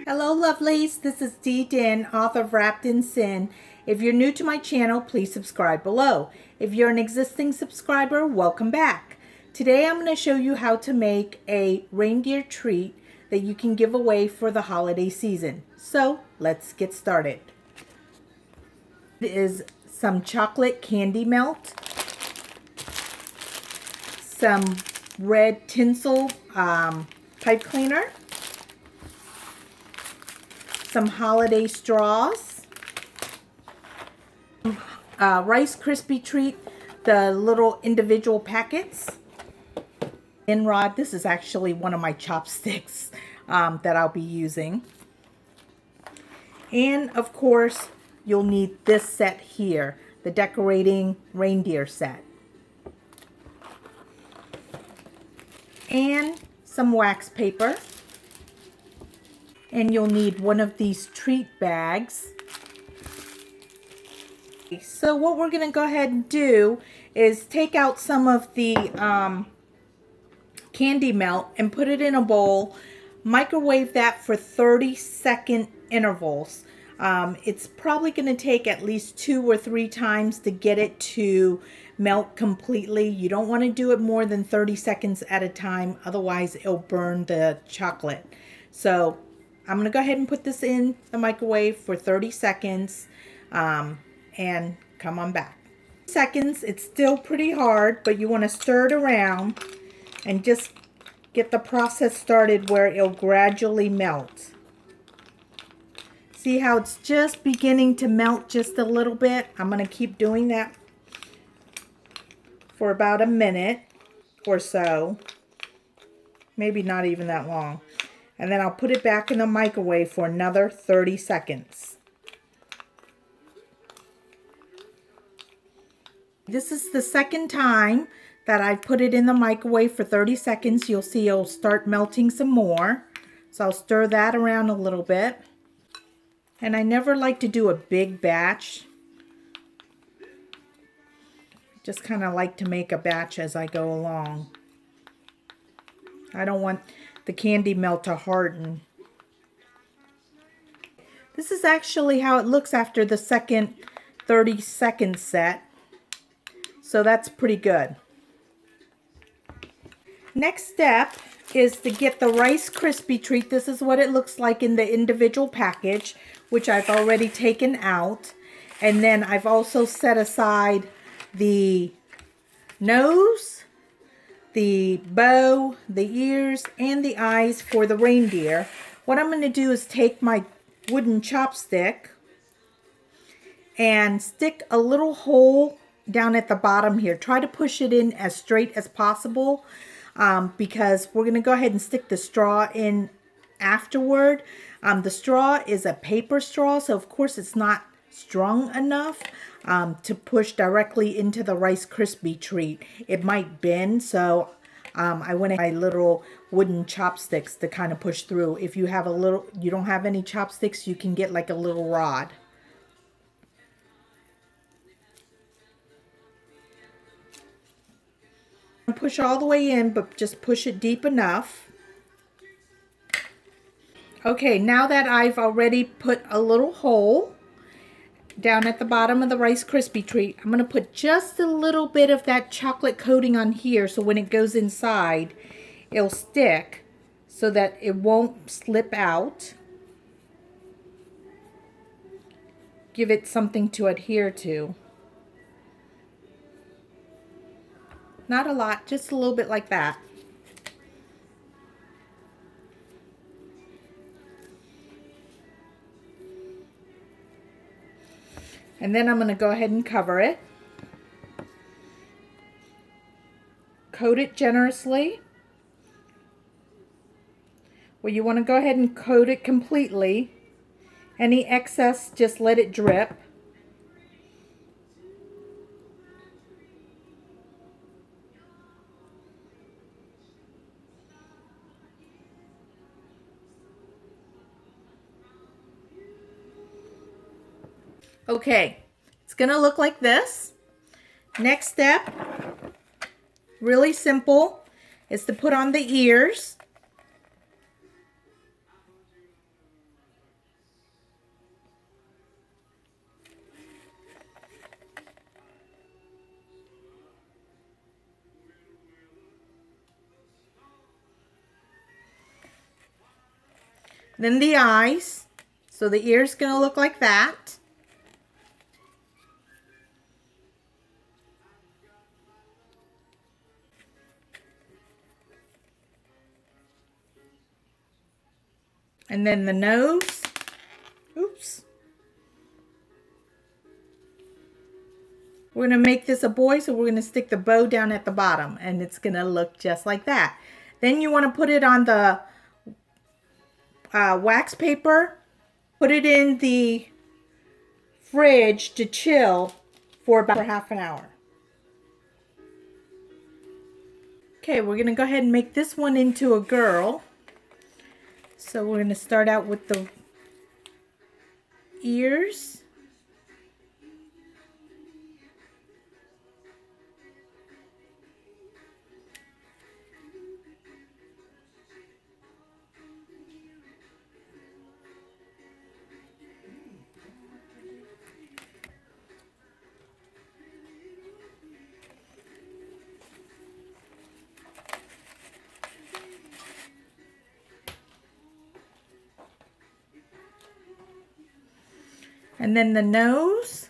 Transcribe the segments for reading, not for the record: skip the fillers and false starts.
Hello lovelies, this is Dinh, author of Wrapped in Sin. If you're new to my channel, please subscribe below. If you're an existing subscriber, welcome back. Today I'm going to show you how to make a reindeer treat that you can give away for the holiday season. So let's get started. It is some chocolate candy melt, some red tinsel pipe cleaner, some holiday straws, Rice Krispie treat, the little individual packets, in rod. This is actually one of my chopsticks that I'll be using. And of course, you'll need this set here, the decorating reindeer set. And some wax paper. And you'll need one of these treat bags. So what we're going to go ahead and do is take out some of the candy melt and put it in a bowl. Microwave that for 30-second intervals. It's probably going to take at least 2 or 3 times to get it to melt completely. You don't want to do it more than 30 seconds at a time, otherwise it'll burn the chocolate. So I'm going to go ahead and put this in the microwave for 30 seconds and come on back. Seconds, it's still pretty hard, but you want to stir it around and just get the process started where it'll gradually melt. See how it's just beginning to melt just a little bit? I'm going to keep doing that for about a minute or so. Maybe not even that long. And then I'll put it back in the microwave for another 30 seconds. This is the second time that I've put it in the microwave for 30 seconds. You'll see it'll start melting some more. So I'll stir that around a little bit. And I never like to do a big batch. Just kind of like to make a batch as I go along. I don't want the candy melt to harden. This is actually how it looks after the second 30-second set. So that's pretty good. Next step is to get the Rice Krispie treat. This is what it looks like in the individual package, which I've already taken out. And then I've also set aside the nose, the bow, the ears, and the eyes for the reindeer. What I'm going to do is take my wooden chopstick and stick a little hole down at the bottom here. Try to push it in as straight as possible because we're going to go ahead and stick the straw in afterward. The straw is a paper straw, so of course it's not strong enough to push directly into the Rice Krispie treat. It might bend, so I went with my little wooden chopsticks to kind of push through. If you have you don't have any chopsticks, you can get like a little rod. Push all the way in, but just push it deep enough. Okay, now that I've already put a little hole down at the bottom of the Rice Krispie treat, I'm going to put just a little bit of that chocolate coating on here so when it goes inside, it'll stick so that it won't slip out. Give it something to adhere to. Not a lot, just a little bit like that. And then I'm going to go ahead and cover it. Coat it generously. Well, you want to go ahead and coat it completely. Any excess, just let it drip. Okay, it's going to look like this. Next step, really simple, is to put on the ears. Then the eyes. So the ear's going to look like that. And then the nose. Oops. We're going to make this a boy, so we're going to stick the bow down at the bottom, and it's going to look just like that. Then you want to put it on the wax paper. Put it in the fridge to chill for about half an hour. Okay, we're going to go ahead and make this one into a girl. So we're going to start out with the ears. And then the nose.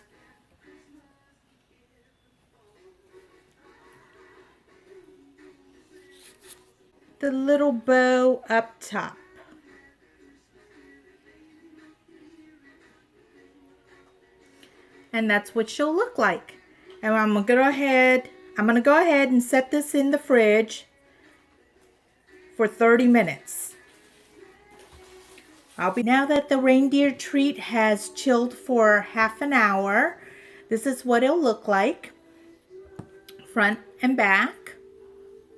The little bow up top. And that's what she'll look like. And I'm gonna go ahead and set this in the fridge for 30 minutes. Now that the reindeer treat has chilled for half an hour, this is what it'll look like. Front and back.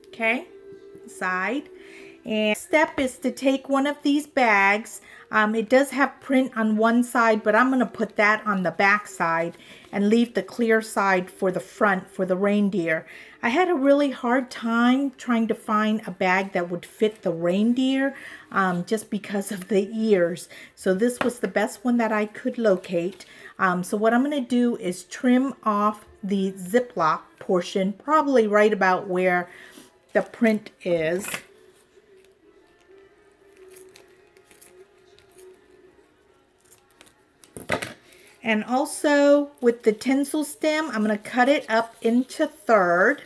Okay, side. And step is to take one of these bags. It does have print on one side, but I'm going to put that on the back side and leave the clear side for the front for the reindeer. I had a really hard time trying to find a bag that would fit the reindeer just because of the ears. So this was the best one that I could locate. So what I'm going to do is trim off the Ziploc portion, probably right about where the print is. And also with the tinsel stem, I'm going to cut it up into third.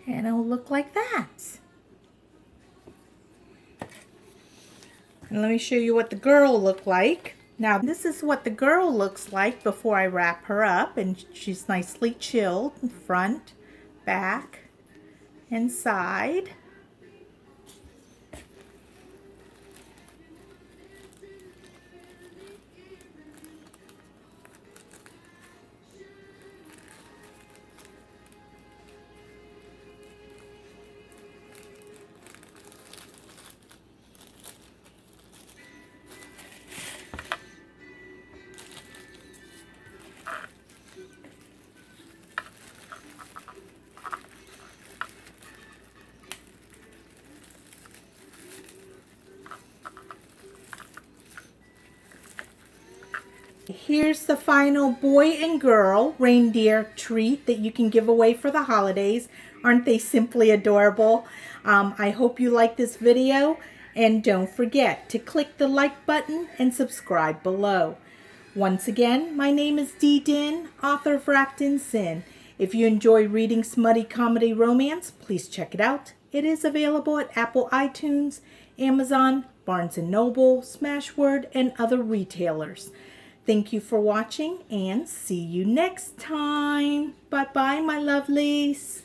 And it'll look like that. And let me show you what the girl looked like. Now this is what the girl looks like before I wrap her up, and she's nicely chilled in front, back, and side. Here's the final boy and girl reindeer treat that you can give away for the holidays. Aren't they simply adorable? I hope you like this video, and don't forget to click the like button and subscribe below. Once again, my name is Dinh, author of Wrapped in Sin. If you enjoy reading smutty comedy romance, please check it out. It is available at Apple iTunes, Amazon, Barnes & Noble, Smashwords, and other retailers. Thank you for watching, and see you next time. Bye-bye, my lovelies.